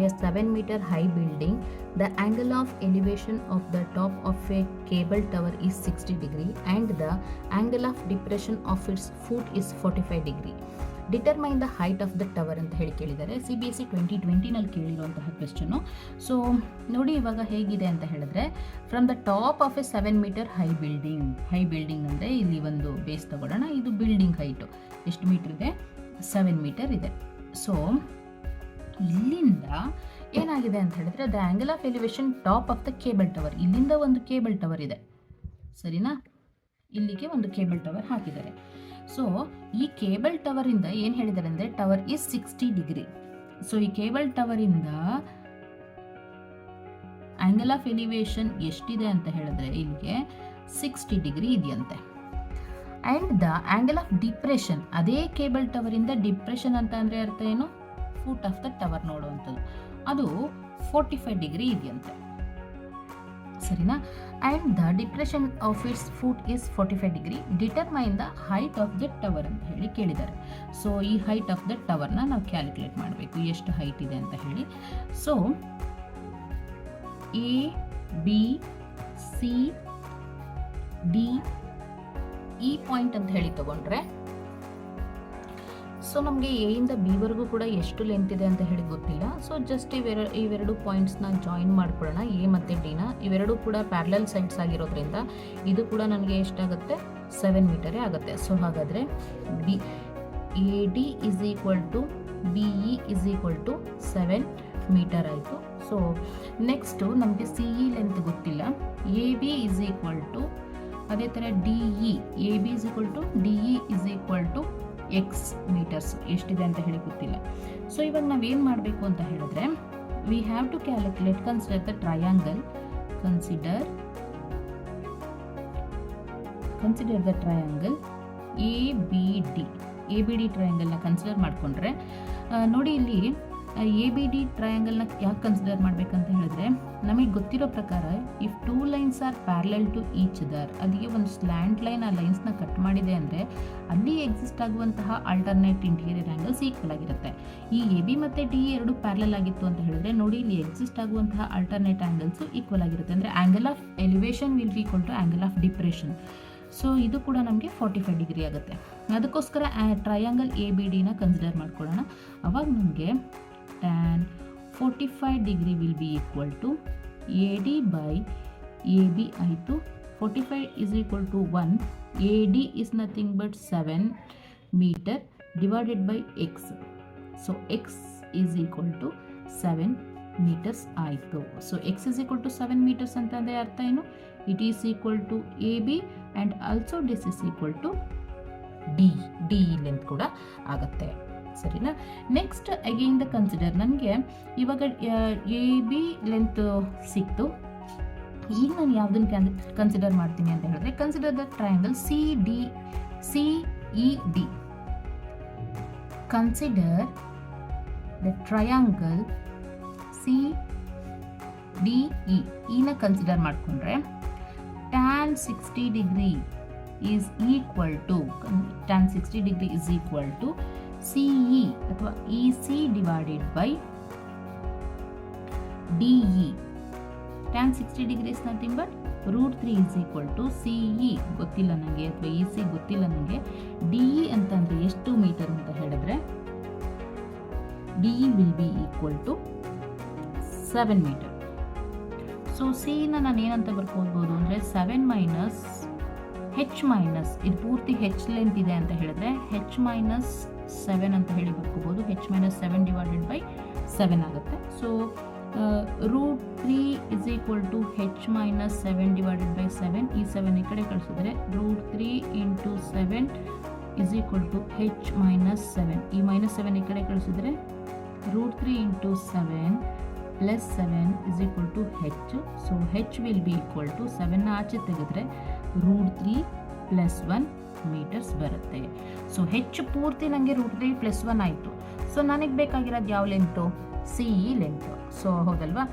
a 7-meter high building, the angle of elevation of the top of a cable tower is 60 degree and the angle of depression of its foot is 45 degree. Determine the height of the tower ಅಂತ ಹೇಳಿ ಕೇಳಿದ್ದಾರೆ. CBSE 2020ನಲ್ಲಿ ಕೇಳಿರುವಂತಹ ಕ್ವೆಶ್ಚನ್ನು. So ನೋಡಿ ಇವಾಗ ಹೇಗಿದೆ ಅಂತ ಹೇಳಿದ್ರೆ, from the top of A 7-meter high building ಅಂದರೆ ಇಲ್ಲಿ ಒಂದು ಬೇಸ್ ತಗೊಳ್ಳೋಣ. ಇದು ಬಿಲ್ಡಿಂಗ್ ಹೈಟು ಎಷ್ಟು ಮೀಟರ್ ಇದೆ? 7 meter ಇದೆ. ಸೊ ಇಲ್ಲಿಂದ ಏನಾಗಿದೆ ಅಂತ ಹೇಳಿದ್ರೆ, the angle of elevation top of the cable tower, ಇಲ್ಲಿಂದ ಒಂದು ಕೇಬಲ್ ಟವರ್ ಇದೆ, ಸರಿನಾ? ಇಲ್ಲಿಗೆ ಒಂದು ಕೇಬಲ್ ಟವರ್ ಹಾಕಿದ್ದಾರೆ. ಸೊ ಈ ಕೇಬಲ್ ಟವರ್ ಇಂದ ಏನು ಹೇಳಿದ್ದಾರೆ ಅಂದರೆ, ಟವರ್ ಈಸ್ 60 ಡಿಗ್ರಿ. ಸೊ ಈ ಕೇಬಲ್ ಟವರ್ ಇಂದ ಆಂಗಲ್ ಆಫ್ ಎಲಿವೇಶನ್ ಎಷ್ಟಿದೆ ಅಂತ ಹೇಳಿದ್ರೆ, ಇಲ್ಲಿಗೆ 60 ಡಿಗ್ರಿ ಇದೆಯಂತೆ. And the angle of depression, ಅದೇ ಕೇಬಲ್ ಟವರ್ ಇಂದ ಡಿಪ್ರೆಷನ್ ಅಂತ ಅಂದರೆ ಅರ್ಥ ಏನು? ಫುಟ್ ಆಫ್ ದ ಟವರ್ ನೋಡುವಂಥದ್ದು, ಅದು 45 ಡಿಗ್ರಿ ಇದೆಯಂತೆ, ಸರಿನಾ? And the depression of it's foot is 45 degree. Determine the height of the tower ಅಂತ ಹೇಳಿ ಕೇಳಿದ್ದಾರೆ. ಸೊ ಈ ಹೈಟ್ ಆಫ್ ದ ಟವರ್ನ ನಾವು ಕ್ಯಾಲ್ಕುಲೇಟ್ ಮಾಡಬೇಕು, ಎಷ್ಟು ಹೈಟ್ ಇದೆ ಅಂತ ಹೇಳಿ. So A, B, C, D, ಈ ಪಾಯಿಂಟ್ ಅಂತ ಹೇಳಿ ತಗೊಂಡ್ರೆ, ಸೊ ನಮಗೆ ಎ ಇಂದ ಬಿ ವರೆಗೂ ಕೂಡ ಎಷ್ಟು ಲೆಂತ್ ಇದೆ ಅಂತ ಹೇಳಿ ಗೊತ್ತಿಲ್ಲ. ಸೊ ಜಸ್ಟ್ ಇವೆರಡು ಪಾಯಿಂಟ್ಸ್ನ ಜಾಯಿನ್ ಮಾಡ್ಕೊಳ್ಳೋಣ, ಎ ಮತ್ತು ಡಿನ. ಇವೆರಡು ಕೂಡ ಪ್ಯಾರಲಲ್ ಸೈಡ್ಸ್ ಆಗಿರೋದ್ರಿಂದ ಇದು ಕೂಡ ನನಗೆ ಎಷ್ಟಾಗುತ್ತೆ? 7 ಮೀಟರೇ ಆಗುತ್ತೆ. ಸೊ ಹಾಗಾದರೆ B AD is equal to BE is equal to 7 metre ಆಯಿತು. ಸೊ ನೆಕ್ಸ್ಟು ನಮಗೆ CE ಲೆಂತ್ ಗೊತ್ತಿಲ್ಲ. AB ಇಸ್ ಈಕ್ವಲ್ ಟು, ಅದೇ ಥರ DE, AB is equal to DE is equal to X metres ಎಷ್ಟಿದೆ ಅಂತ ಹೇಳಿ ಗೊತ್ತಿಲ್ಲ. ಸೊ ಇವಾಗ ನಾವೇನು ಮಾಡಬೇಕು ಅಂತ ಹೇಳಿದ್ರೆ, we have to calculate, consider the triangle, consider the triangle ABD ಟ್ರಯಾಂಗಲ್ನ ಕನ್ಸಿಡರ್ ಮಾಡಿಕೊಂಡ್ರೆ, ನೋಡಿ ಇಲ್ಲಿ ABD ಟ್ರಯಾಂಗಲ್ನ ಯಾಕೆ ಕನ್ಸಿಡರ್ ಮಾಡಬೇಕಂತ ಹೇಳಿದ್ರೆ, ನಮಗೆ ಗೊತ್ತಿರೋ ಪ್ರಕಾರ if 2 lines are parallel to each other, ಅದಕ್ಕೆ ಒಂದು ಸ್ಲ್ಯಾಂಟ್ ಲೈನ್ ಆ ಲೈನ್ಸ್ನ ಕಟ್ ಮಾಡಿದೆ ಅಂದರೆ ಅಲ್ಲಿ ಎಕ್ಸಿಸ್ಟ್ ಆಗುವಂತಹ ಆಲ್ಟರ್ನೇಟ್ ಇಂಟೀರಿಯರ್ ಆ್ಯಂಗಲ್ಸ್ ಈಕ್ವಲ್ ಆಗಿರುತ್ತೆ. ಈ AB ಮತ್ತು DE ಎರಡು ಪ್ಯಾರಲಲ್ ಆಗಿತ್ತು ಅಂತ ಹೇಳಿದ್ರೆ, ನೋಡಿ ಇಲ್ಲಿ ಎಕ್ಸಿಸ್ಟ್ ಆಗುವಂತಹ ಆಲ್ಟರ್ನೇಟ್ ಆ್ಯಂಗಲ್ಸು ಈಕ್ವಲ್ ಆಗಿರುತ್ತೆ. ಅಂದರೆ angle of elevation will be equal to angle of depression. So ಇದು ಕೂಡ ನಮಗೆ 45 ಡಿಗ್ರಿ ಆಗುತ್ತೆ. ಅದಕ್ಕೋಸ್ಕರ ಟ್ರಯಾಂಗಲ್ ABDನ ಕನ್ಸಿಡರ್ ಮಾಡ್ಕೊಳ್ಳೋಣ. ಅವಾಗ ನಮಗೆ tan 45 degree will be equal to AD by AB ಆಯಿತು. 45 is equal to 1. AD is nothing but 7 meter divided by X. So X is equal to 7 meters ಆಯಿತು. So X is equal to 7 meters ಅಂತಂದರೆ ಅರ್ಥ ಏನು? It is equal to AB and also this is equal to D length ಕೂಡ ಆಗುತ್ತೆ, ಸರಿನಾ? Next again the consider, ನನಗೆ ಇವಾಗ AB length ಸಿಕ್ತು. ಈಗ ನಾನು ಯಾವುದನ್ನು ಕನ್ಸಿಡರ್ ಮಾಡ್ತೀನಿ ಅಂತ ಹೇಳಿದ್ರೆ, consider the triangle CED. Consider the triangle CDE. ನ ಕನ್ಸಿಡರ್ ಮಾಡಿಕೊಂಡ್ರೆ tan 60 degree is equal to CE ಅಥವಾ EC divided by DE. tan 60 degree is nothing but √3 is equal to CE ಗೊತ್ತಿಲ್ಲ ನನಗೆ, ಅಥವಾ EC ಗೊತ್ತಿಲ್ಲ ನನಗೆ. DE ಅಂತಂದರೆ ಎಷ್ಟು ಮೀಟರ್ ಅಂತ ಹೇಳಿದ್ರೆ, DE will be equal to 7 meter. So ಸಿನ ನಾನು ಏನಂತ ಬರ್ಕೋಬೋದು ಅಂದರೆ 7 ಮೈನಸ್ H ಮೈನಸ್, ಇದು ಪೂರ್ತಿ H ಲೆಂತ್ ಇದೆ ಅಂತ ಹೇಳಿದ್ರೆ H ಮೈನಸ್ 7 ಅಂತ ಹೇಳಿ ಬರ್ಕೋಬೋದು. H ಮೈನಸ್ 7 ಡಿವೈಡೆಡ್ ಬೈ 7 ಆಗುತ್ತೆ. So √3 is equal to H minus 7 divided by 7. ಈ 7 ಈ ಕಡೆ ಕಳಿಸಿದ್ರೆ √3 into 7 is equal to H minus 7. ಈ ಮೈನಸ್ 7 ಈ ಕಡೆ ಕಳಿಸಿದ್ರೆ √3 into 7 plus 7 is equal to H. So H will be equal to 7ನ ಆಚೆ ತೆಗೆದ್ರೆ √3 ಪ್ಲಸ್ 1 ಮೀಟರ್ಸ್ ಬರುತ್ತೆ. ಸೊ H ಪೂರ್ತಿ ನನಗೆ √3 ಪ್ಲಸ್ 1 ಆಯಿತು. ಸೊ ನನಗೆ ಬೇಕಾಗಿರೋದು ಯಾವ ಲೆಂತು? CE length. ಸೊ ಹೌದಲ್ವಾ?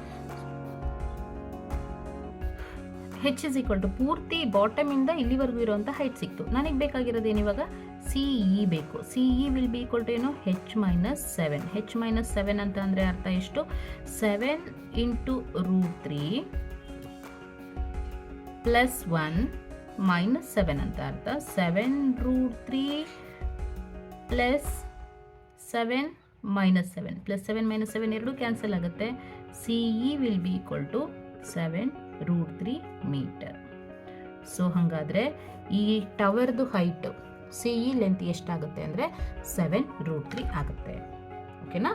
H ಇಸ್ ಈಕ್ವಲ್ ಟು ಪೂರ್ತಿ ಬಾಟಮಿಂದ ಇಲ್ಲಿವರೆಗೂ ಇರುವಂಥ ಹೈಟ್ ಸಿಕ್ತು. ನನಗೆ ಬೇಕಾಗಿರೋದೇನು ಇವಾಗ? ಸಿ ಇ ಬೇಕು. C E will be equal to ಏನು, H ಮೈನಸ್ 7. H ಮೈನಸ್ 7 ಅಂತ ಅಂದರೆ ಅರ್ಥ ಎಷ್ಟು, 7 ಇಂಟು √3 ಪ್ಲಸ್ 1 ಮೈನಸ್ 7 ಅಂತ ಅರ್ಥ. 7√3 ಪ್ಲಸ್ 7 ಮೈನಸ್ 7 ಪ್ಲಸ್ 7 ಮೈನಸ್ 7 ಎರಡು ಕ್ಯಾನ್ಸಲ್ ಆಗುತ್ತೆ. C E will be equal to 7√3 metre. So ಹಾಗಾದರೆ ಈ ಟವರ್ದು ಹೈಟ್ ಸಿ ಇ ಲೆಂತ್ ಎಷ್ಟಾಗುತ್ತೆ ಅಂದರೆ 7√3 ಆಗುತ್ತೆ. ಓಕೆನಾ.